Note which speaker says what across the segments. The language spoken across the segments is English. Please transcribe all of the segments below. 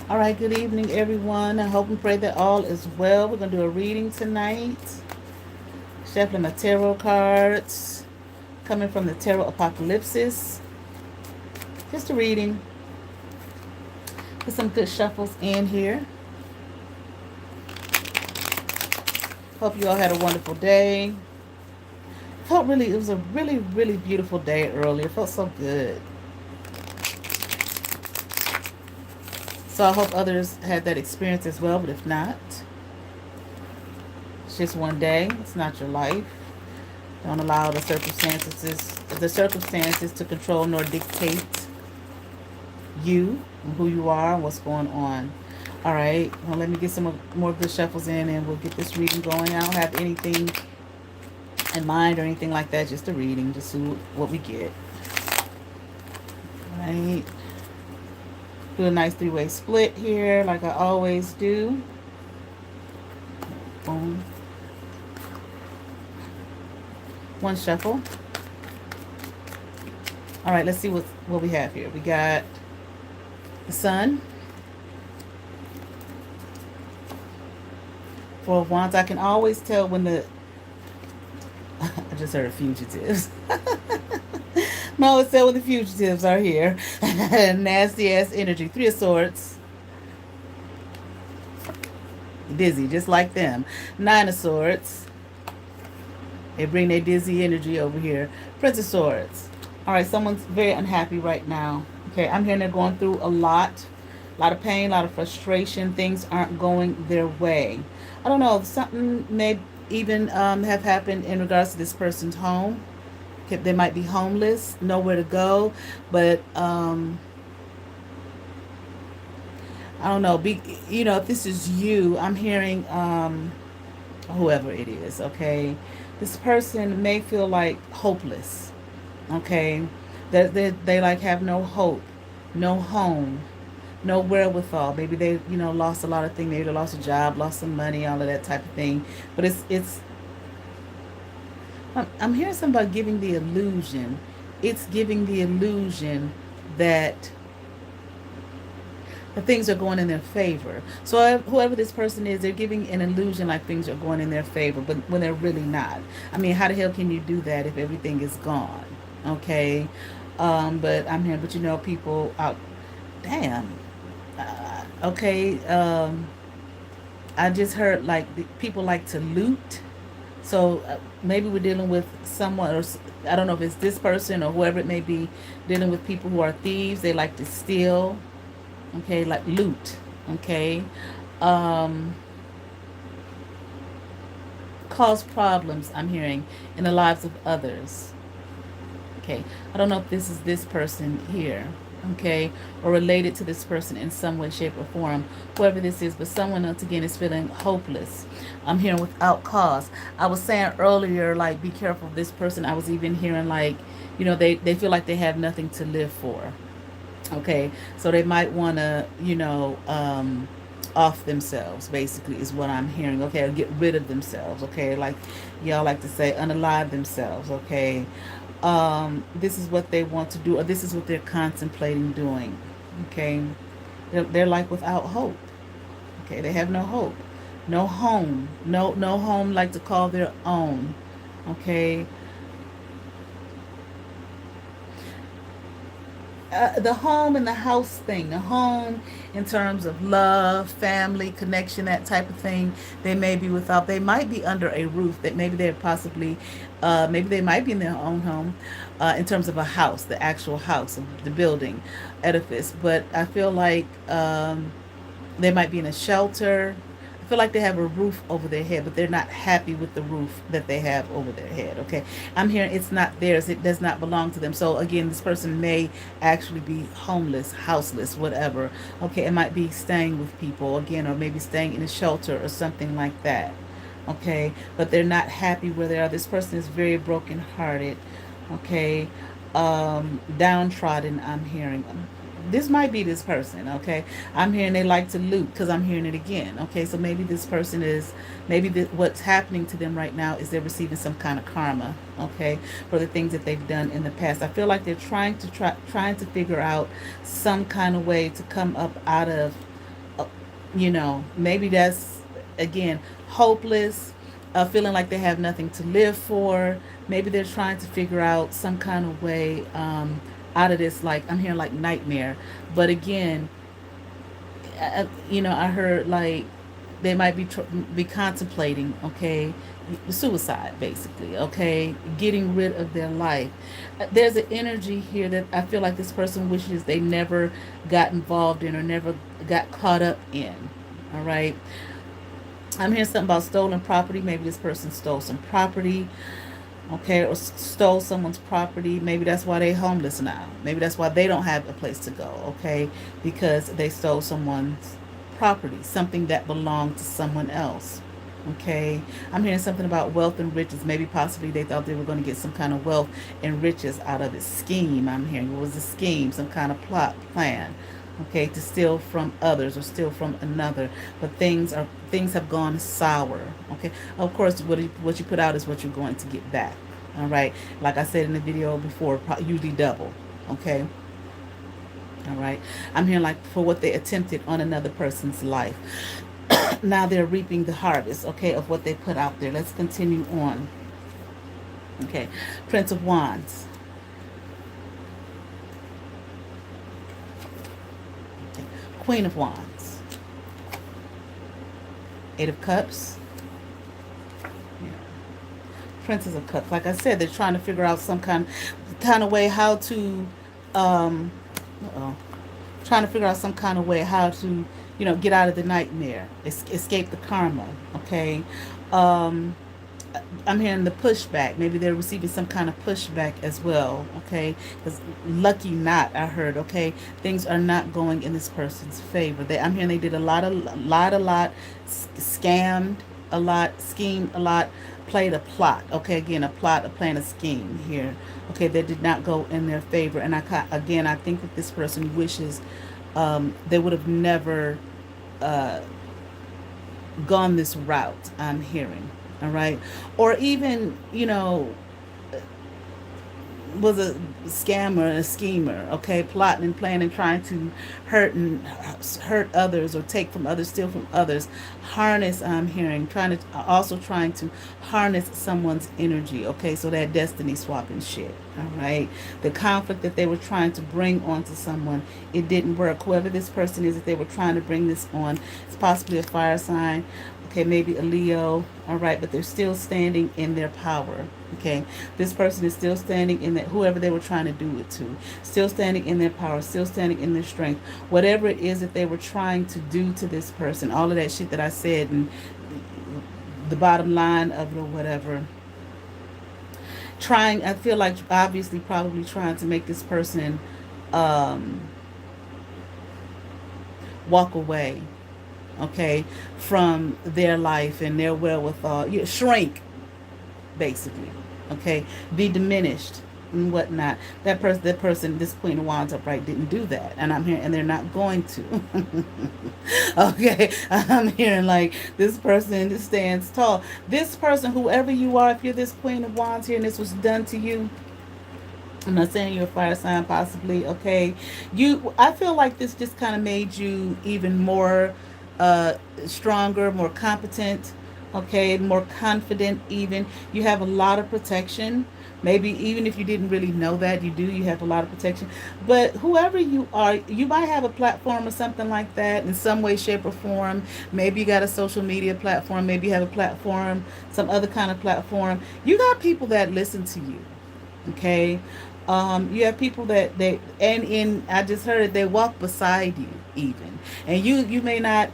Speaker 1: All right, good evening, everyone. I hope and pray that all is well. We're going to do a reading tonight. Shuffling my tarot cards, coming from the Tarot Apocalypsis. Just a reading. Put some good shuffles in here. Hope you all had a wonderful day. It was a really beautiful day earlier. It felt so good. So I hope others had that experience as well, but if not, it's just one day. It's not your life. Don't allow the circumstances to control nor dictate you and who you are and what's going on. All right. Well, let me get some more good shuffles in, and we'll get this reading going. I don't have anything in mind or anything like that. Just a reading, just see what we get. All right. Do a nice three-way split here, like I always do. Boom. One shuffle. All right, let's see what we have here. We got the Sun, Four of Wands. I can always tell when the I just heard fugitives. I always tell when the fugitives are here. Nasty ass energy. Three of Swords. Dizzy, just like them. Nine of Swords. They bring their dizzy energy over here. Prince of Swords. All right, someone's very unhappy right now. Okay, I'm hearing they're going through a lot of pain, a lot of frustration. Things aren't going their way. I don't know. Something may even have happened in regards to this person's home. Okay, they might be homeless, nowhere to go, but I don't know. If this is you, I'm hearing whoever it is. Okay, this person may feel like hopeless. Okay, they like have no hope, no home, no wherewithal. Maybe they lost a lot of things. Maybe they lost a job, lost some money, all of that type of thing. But it's I'm hearing somebody giving the illusion. It's giving the illusion that the things are going in their favor. So whoever this person is, they're giving an illusion like things are going in their favor, but when they're really not. I mean, how the hell can you do that if everything is gone? Okay, but I'm here. But people out. Damn. Okay. I just heard like people like to loot. So maybe we're dealing with someone, or I don't know if it's this person or whoever it may be, dealing with people who are thieves. They like to steal. Okay, like loot. Okay, cause problems. I'm hearing in the lives of others. Okay, I don't know if this is this person here. Okay, or related to this person in some way, shape, or form, whoever this is, but someone else again is feeling hopeless. I'm hearing without cause. I was saying earlier, like, be careful of this person. I was even hearing, like, they feel like they have nothing to live for. Okay, so they might want to, off themselves, basically, is what I'm hearing. Okay, or get rid of themselves. Okay, like y'all like to say, unalive themselves. Okay, this is what they want to do, or this is what they're contemplating doing. Okay, they're like without hope. Okay, they have no hope, no home, no home like to call their own. Okay, the home and the house thing, the home in terms of love, family, connection, that type of thing. They may be without, they might be under a roof, that maybe they're possibly, maybe they might be in their own home in terms of a house, the actual house, the building, edifice. But I feel like they might be in a shelter. I feel like they have a roof over their head, but they're not happy with the roof that they have over their head. Okay, I'm hearing it's not theirs. It does not belong to them. So again, this person may actually be homeless, houseless, whatever. Okay, it might be staying with people again, or maybe staying in a shelter or something like that. Okay, but they're not happy where they are. This person is very brokenhearted. Okay, downtrodden. I'm hearing them. This might be this person. Okay, I'm hearing they like to loot, because I'm hearing it again. Okay, so maybe this person is, maybe what's happening to them right now is they're receiving some kind of karma. Okay, for the things that they've done in the past. I feel like they're trying to figure out some kind of way to come up out of You know, maybe that's, again, hopeless, feeling like they have nothing to live for. Maybe they're trying to figure out some kind of way out of this. Like, I'm hearing like nightmare. But again, you know, I heard like they might be contemplating, okay, suicide, basically, okay, getting rid of their life. There's an energy here that I feel like this person wishes they never got involved in or never got caught up in. All right. I'm hearing something about stolen property. Maybe this person stole some property, okay, or stole someone's property. Maybe that's why they homeless now. Maybe that's why they don't have a place to go, okay, because they stole someone's property, something that belonged to someone else. Okay, I'm hearing something about wealth and riches. Maybe possibly they thought they were going to get some kind of wealth and riches out of this scheme. I'm hearing it was a scheme, some kind of plot plan. Okay, to steal from others or steal from another, but things have gone sour. Okay, of course, what you put out is what you're going to get back. All right, like I said in the video before, usually double. Okay, all right. I'm hearing like for what they attempted on another person's life. Now they're reaping the harvest, okay, of what they put out there. Let's continue on. Okay, Prince of Wands. Okay. Queen of Wands. Eight of Cups. Yeah. Princess of Cups. Like I said, they're trying to figure out some kind of way how to um uh-oh, trying to figure out some kind of way how to, you know, get out of the nightmare, escape the karma. Okay, um, I'm hearing the pushback. Maybe they're receiving some kind of pushback as well. Okay, because lucky not, I heard. Okay, things are not going in this person's favor. I'm hearing they did a lot, scammed a lot, schemed a lot, played a plot. Okay, again, a plot, a plan, a scheme here. Okay, that did not go in their favor. And I think that this person wishes they would have never uh, gone this route. I'm hearing, all right, or even, you know, was a scammer, a schemer, okay, plotting and planning, trying to hurt others or take from others, steal from others, harness. I'm hearing trying to harness someone's energy, okay, so that destiny swapping shit, all right. The conflict that they were trying to bring onto someone, it didn't work. Whoever this person is that they were trying to bring this on, it's possibly a fire sign, okay, maybe a Leo, all right, but they're still standing in their power. Okay, this person is still standing in that, whoever they were trying to do it to, still standing in their power, still standing in their strength. Whatever it is that they were trying to do to this person, all of that shit that I said, and the bottom line of it or whatever, I feel like obviously probably trying to make this person um, walk away, okay, from their life and their wherewithal, shrink, basically, okay, be diminished and whatnot. That person, this Queen of Wands upright didn't do that, and I'm here, and they're not going to. Okay, I'm hearing like this person stands tall. This person, whoever you are, if you're this Queen of Wands here, and this was done to you, I'm not saying you're a fire sign, possibly. Okay, I feel like this just kind of made you even more uh, stronger, more competent. Okay, more confident. Even you have a lot of protection. Maybe even if you didn't really know that, you do. You have a lot of protection. But whoever you are, you might have a platform or something like that in some way, shape, or form. Maybe you got a social media platform. Maybe you have a platform, some other kind of platform. You got people that listen to you. Okay, you have people that I just heard they walk beside you even, and you may not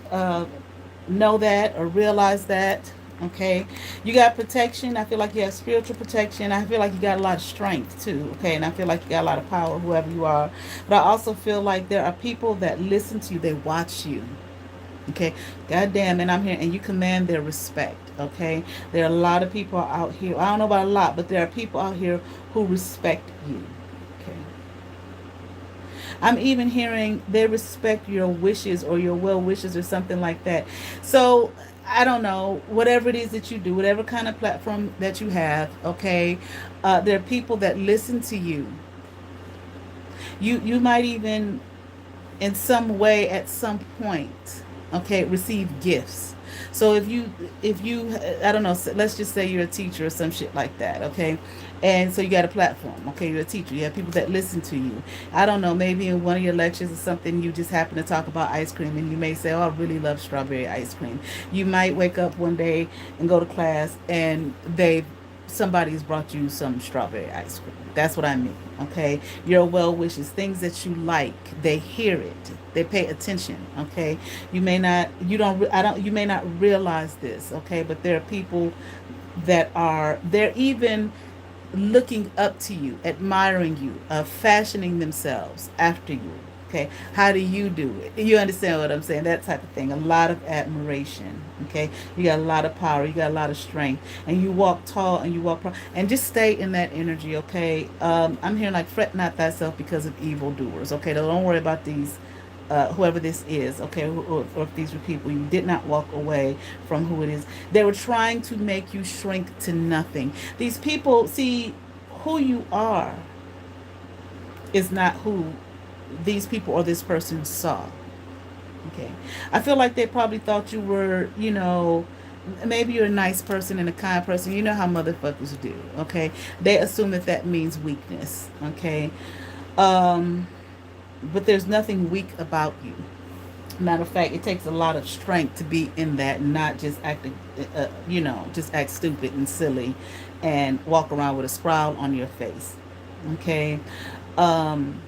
Speaker 1: know that or realize that. Okay, you got protection. I feel like you have spiritual protection. I feel like you got a lot of strength too. Okay, and I feel like you got a lot of power, whoever you are. But I also feel like there are people that listen to you. They watch you. Okay, goddamn, and I'm here, and you command their respect. Okay, there are a lot of people out here. I don't know about a lot, but there are people out here who respect you. Okay, I'm even hearing they respect your wishes or your well wishes or something like that. So I don't know, whatever it is that you do, whatever kind of platform that you have. Okay, there are people that listen to you. You might even, in some way, at some point, Okay, receive gifts. So if you I don't know, let's just say you're a teacher or some shit like that, okay? And so you got a platform, okay? You're a teacher. You have people that listen to you. I don't know, maybe in one of your lectures or something, you just happen to talk about ice cream, and you may say, "Oh, I really love strawberry ice cream." You might wake up one day and go to class, and somebody's brought you some strawberry ice cream. That's what I mean. Okay, your well wishes, things that you like, they hear it, they pay attention. Okay, you may not, you don't, I don't, you may not realize this. Okay, but there are people that are, they're even looking up to you, admiring you, fashioning themselves after you. Okay, how do you do it? You understand what I'm saying? That type of thing. A lot of admiration. Okay, you got a lot of power, you got a lot of strength, and you walk tall and you walk proud. And just stay in that energy. Okay, I'm hearing like fret not thyself because of evildoers. Okay, don't worry about these whoever this is, okay, or if these were people, you did not walk away from who it is. They were trying to make you shrink to nothing. These people, see, who you are is not who these people or this person saw. Okay, I feel like they probably thought you were, maybe you're a nice person and a kind person. You know how motherfuckers do. Okay, they assume that that means weakness. Okay, um, but there's nothing weak about you. Matter of fact, it takes a lot of strength to be in that, and not just just act stupid and silly and walk around with a scowl on your face. Okay. Um,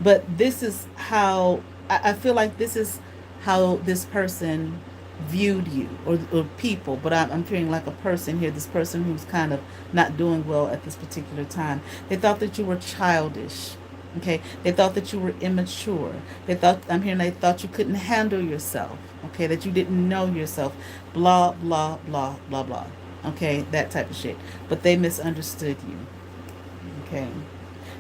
Speaker 1: but this is how, I feel like this is how this person viewed you, or people, but I'm feeling like a person here, this person who's kind of not doing well at this particular time. They thought that you were childish. Okay, they thought that you were immature. They thought you couldn't handle yourself. Okay, that you didn't know yourself. Blah blah blah blah blah. Okay, that type of shit. But they misunderstood you. Okay,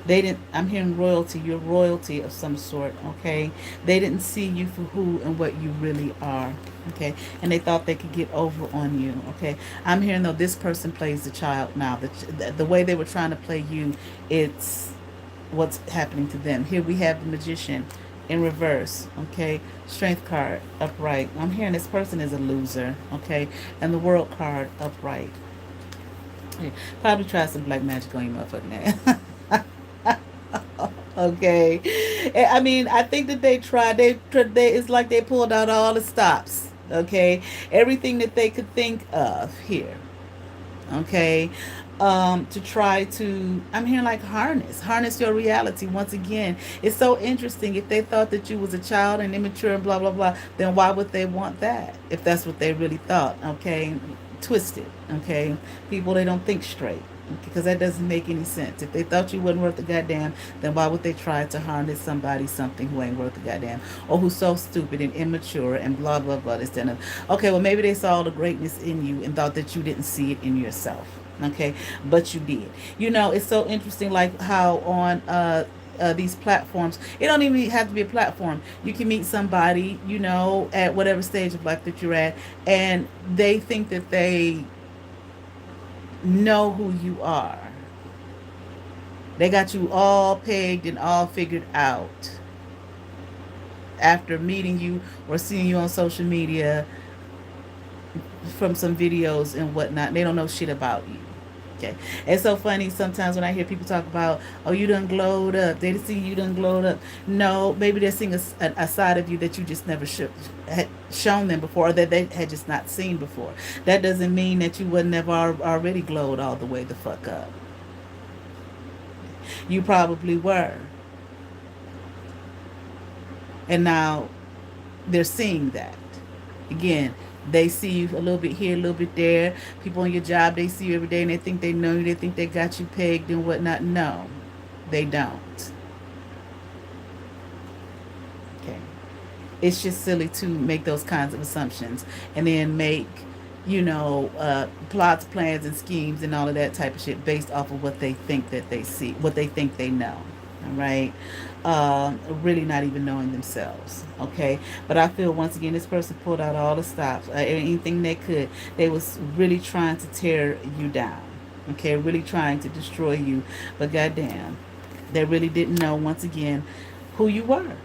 Speaker 1: they didn't. I'm hearing royalty. You're royalty of some sort. Okay, they didn't see you for who and what you really are. Okay, and they thought they could get over on you. Okay, I'm hearing though this person plays the child now. The way they were trying to play you, it's what's happening to them. Here we have the magician in reverse. Okay, strength card upright. I'm hearing this person is a loser. Okay, and the world card upright. Yeah, probably try some black magic on you motherfucking ass. Okay, I mean, I think that they tried. It's like they pulled out all the stops. Okay, everything that they could think of here. Okay, to try to, I'm hearing like harness your reality once again. It's so interesting. If they thought that you was a child and immature and blah blah blah, then why would they want that if that's what they really thought? Okay, twisted. Okay, people, they don't think straight, because that doesn't make any sense. If they thought you wasn't worth a goddamn, then why would they try to harness something who ain't worth a goddamn, or who's so stupid and immature and blah blah blah, this and that. Okay, well, maybe they saw the greatness in you and thought that you didn't see it in yourself. Okay, but you did. It's so interesting, like how on these platforms, it don't even have to be a platform. You can meet somebody, at whatever stage of life that you're at, and they think that they know who you are. They got you all pegged and all figured out after meeting you or seeing you on social media from some videos and whatnot. They don't know shit about you. Okay, it's so funny sometimes when I hear people talk about, oh, you done glowed up. They see you done glowed up. No, maybe they're seeing a side of you that you just never had shown them before, or that they had just not seen before. That doesn't mean that you would never already glowed all the way the fuck up. You probably were, and now they're seeing that again. They see you a little bit here, a little bit there. People on your job, they see you every day and they think they know you. They think they got you pegged and whatnot. No, they don't. Okay. It's just silly to make those kinds of assumptions and then make, plots, plans, and schemes and all of that type of shit based off of what they think that they see, what they think they know. All right. Really not even knowing themselves. Okay, but I feel once again this person pulled out all the stops, anything they could. They was really trying to tear you down. Okay, really trying to destroy you, but goddamn, they really didn't know once again who you were.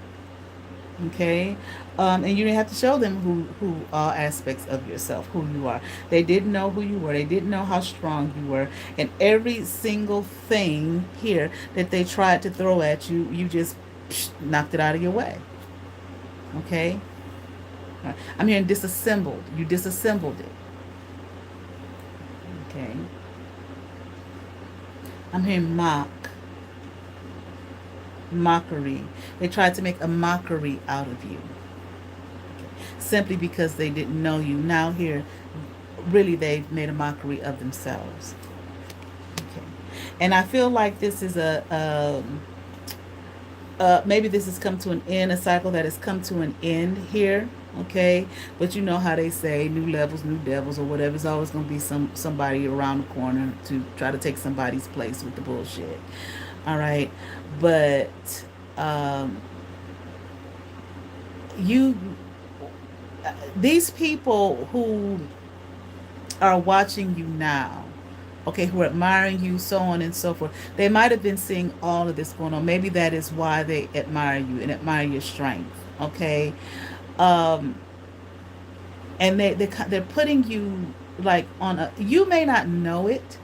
Speaker 1: Okay, and you didn't have to show them who all aspects of yourself, who you are. They didn't know who you were. They didn't know how strong you were, and every single thing here that they tried to throw at you, you just knocked it out of your way. Okay, I'm hearing disassembled. You disassembled it. Okay, I'm hearing mockery. They tried to make a mockery out of you simply because they didn't know you. Now here, really, they've made a mockery of themselves. Okay, and I feel like this is maybe this has come to an end, a cycle that has come to an end here. Okay, but you know how they say new levels, new devils, or whatever. It's always going to be somebody around the corner to try to take somebody's place with the bullshit. All right, but um, you these people who are watching you now, okay, who are admiring you, so on and so forth, they might have been seeing all of this going on. Maybe that is why they admire you and admire your strength. Okay, um, and they're putting you like on a. You may not know it.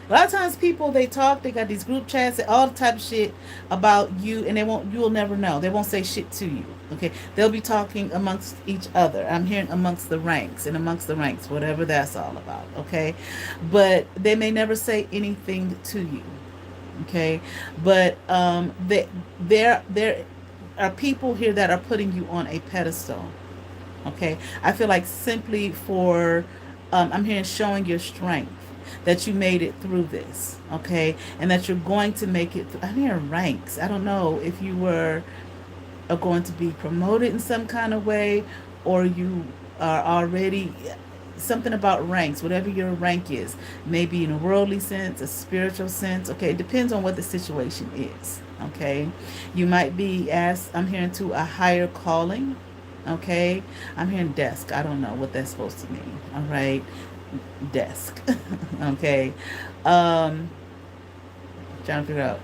Speaker 1: A lot of times people they talk, they got these group chats, all the type of shit about you, and you'll never know. They won't say shit to you. Okay, they'll be talking amongst each other. I'm hearing amongst the ranks and amongst the ranks, whatever that's all about. Okay, but they may never say anything to you. Okay, but there are people here that are putting you on a pedestal. Okay, I feel like simply for I'm hearing showing your strength that you made it through this. Okay, and that you're going to make it I'm hearing ranks. I don't know if you are going to be promoted in some kind of way, or you are already something about ranks, whatever your rank is, maybe in a worldly sense, a spiritual sense. Okay, it depends on what the situation is. Okay, you might be asked, I'm hearing, to a higher calling. Okay, I'm hearing desk. I don't know what that's supposed to mean. All right, desk. Okay, trying to figure out.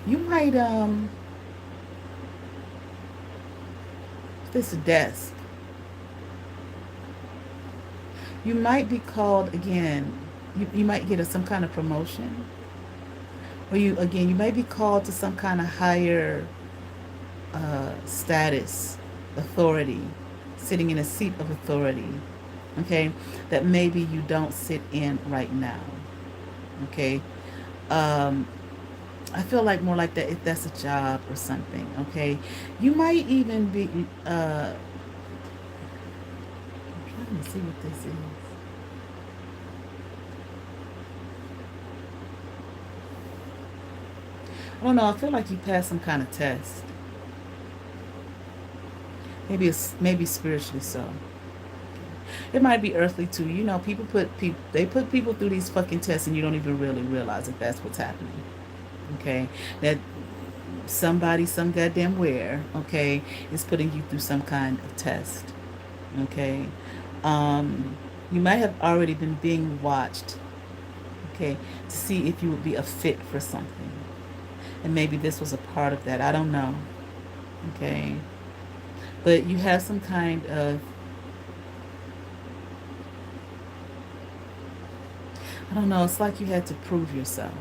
Speaker 1: You might this desk. You might be called again. You might get some kind of promotion, or you might be called to some kind of higher status, authority, sitting in a seat of authority. Okay, that maybe you don't sit in right now. Okay, um, I feel like more like that if that's a job or something. Okay, you might even be. I'm trying to see what this is. I don't know. I feel like you passed some kind of test. Maybe it's maybe spiritually so. It might be earthly too. You know, people they put people through these fucking tests, and you don't even really realize that that's what's happening. Okay, that somebody, some goddamn where, okay, is putting you through some kind of test. Okay, um, you might have already been being watched. Okay, to see if you would be a fit for something, and maybe this was a part of that. I don't know. Okay, but you have some kind of, I don't know, it's like you had to prove yourself.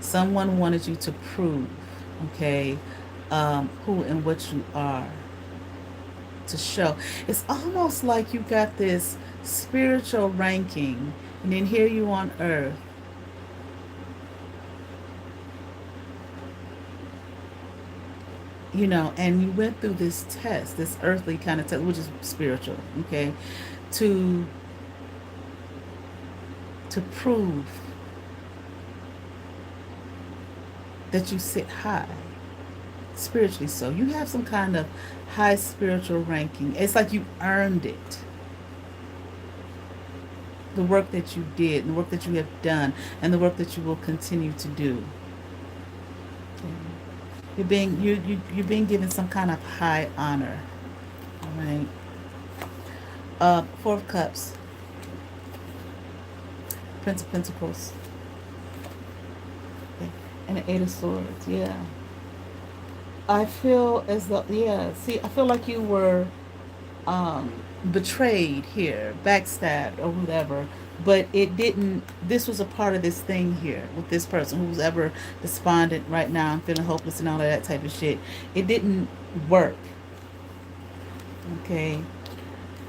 Speaker 1: Someone wanted you to prove, okay, who and what you are, to show. It's almost like you got this spiritual ranking, and then here you on earth, you know, and you went through this test, this earthly kind of test, which is spiritual, okay, to prove that you sit high spiritually. So you have some kind of high spiritual ranking. It's like you earned it. The work that you did, and the work that you have done, and the work that you will continue to do. Okay. You're being given some kind of high honor. All right. Four of Cups, Prince of Pentacles. Okay. And the Eight of Swords, yeah. I feel as though, yeah, see, I feel like you were um, betrayed here, backstabbed, or whatever. But it didn't. This was a part of this thing here with this person who's ever despondent right now and feeling hopeless and all of that type of shit. It didn't work. Okay,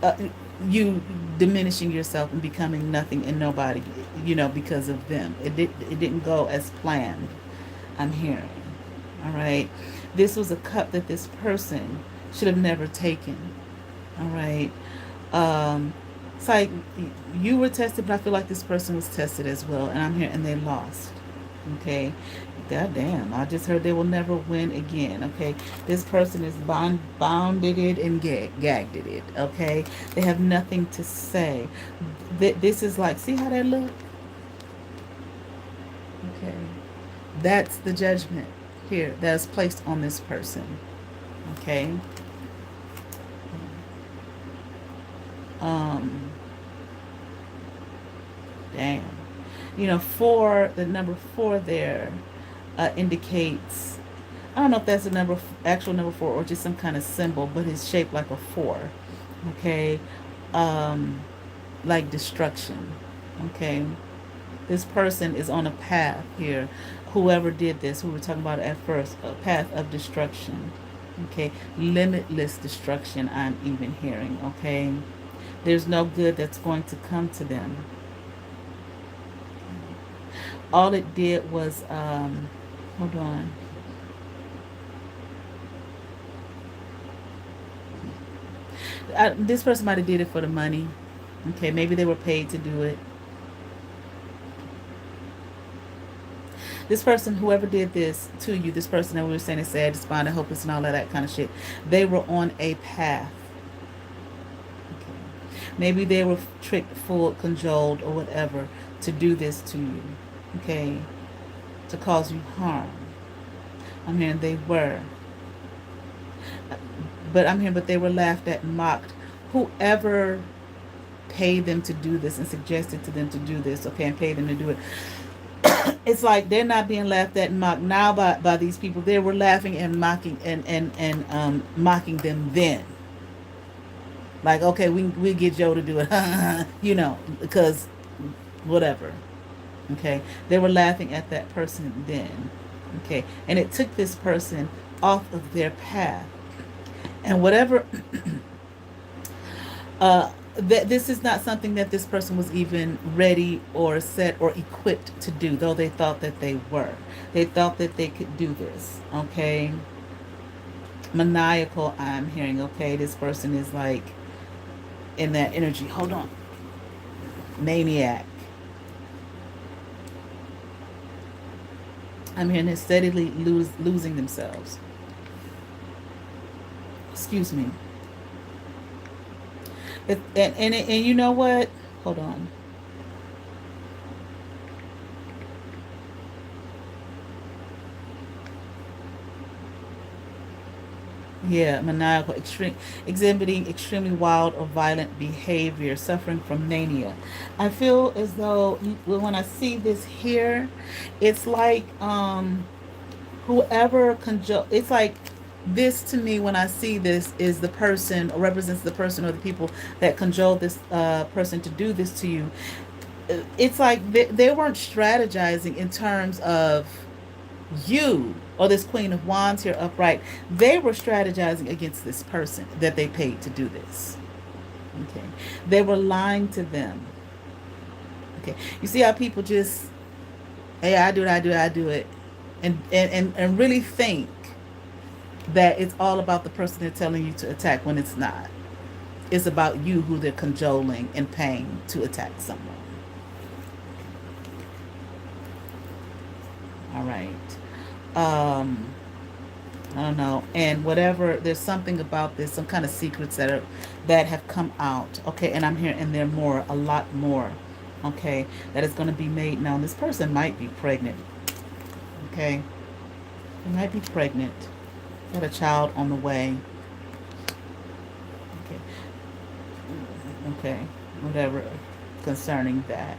Speaker 1: uh, you diminishing yourself and becoming nothing and nobody. Because of them. It didn't go as planned. I'm hearing. All right. This was a cup that this person should have never taken. All right. Um, it's like you were tested, but I feel like this person was tested as well. And I'm here and they lost. Okay. God damn. I just heard they will never win again. Okay. This person is bounded it and gagged it. Okay. They have nothing to say. This is like, see how that look? Okay. That's the judgment here that is placed on this person. Okay. Um, Damn. Four, the number four there indicates, I don't know if that's a number, actual number four, or just some kind of symbol, but it's shaped like a four. Okay. Um, like destruction. Okay. This person is on a path here. Whoever did this, who we're talking about at first, a path of destruction. Okay. Limitless destruction, I'm even hearing. Okay. There's no good that's going to come to them. All it did was, hold on. This person might have did it for the money. Okay, maybe they were paid to do it. This person, whoever did this to you, this person that we were saying is sad, despondent, hopeless, and all of that kind of shit, they were on a path. Okay. Maybe they were tricked, fooled, cajoled, or whatever to do this to you. Okay, to cause you harm. I'm hearing they were. But they were laughed at and mocked. Whoever paid them to do this and suggested to them to do this, okay, and paid them to do it. It's like they're not being laughed at and mocked now by these people. They were laughing and mocking and mocking them then. Like, okay, we get Joe to do it, because whatever. Okay, they were laughing at that person then. Okay, and it took this person off of their path. And whatever, this is not something that this person was even ready or set or equipped to do, though they thought that they were. They thought that they could do this. Okay, maniacal, I'm hearing. Okay, this person is like in that energy. Hold on. Maniac. I'm hearing they're steadily losing themselves. Excuse me. And you know what? Hold on. Yeah, maniacal, exhibiting extremely wild or violent behavior, suffering from mania. I feel as though when I see this here, it's like whoever it's like this to me when I see this is the person, or represents the person or the people that cajoled this person to do this to you. It's like they weren't strategizing in terms of you or this Queen of Wands here upright. They were strategizing against this person that they paid to do this. Okay, they were lying to them. Okay, you see how people just, hey, I do it, I do it, and really think that it's all about the person they're telling you to attack, when it's not. It's about you, who they're cajoling and paying to attack someone. All right. I don't know. And whatever, there's something about this, some kind of secrets that have come out. Okay, and I'm here, and there are more, a lot more. Okay, that is going to be made known. This person might be pregnant. Okay, they might be pregnant. Got a child on the way. Okay. Okay. Whatever concerning that.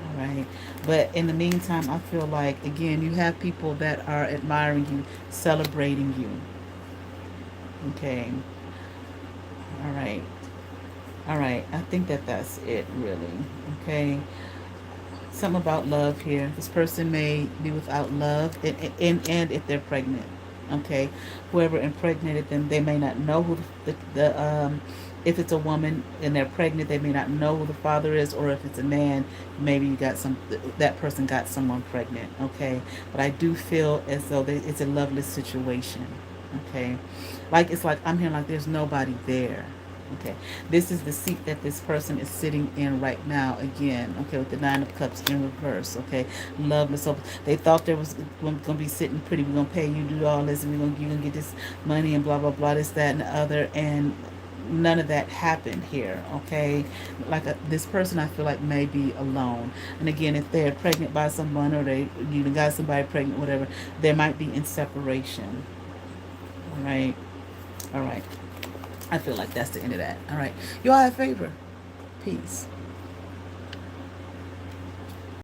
Speaker 1: All right. But in the meantime, I feel like, again, you have people that are admiring you, celebrating you. Okay. All right. All right. I think that that's it, really. Okay. Something about love here. This person may be without love, and if they're pregnant. Okay. Whoever impregnated them, they may not know who if it's a woman and they're pregnant, they may not know who the father is, or if it's a man, maybe that person got someone pregnant. Okay. But I do feel as though it's a loveless situation. Okay. Like, it's like I'm hearing like there's nobody there. Okay. This is the seat that this person is sitting in right now. Again, okay, with the Nine of Cups in reverse. Okay, loveless. So they thought there was going to be sitting pretty. We're going to pay you, do all this, and you're going to get this money and blah blah blah, this, that, and the other, and none of that happened here. Okay, like this person, I feel like may be alone. And again, if they're pregnant by someone, or they got somebody pregnant, whatever, they might be in separation. All right. All right. I feel like that's the end of that. All right. You all have favor. Peace.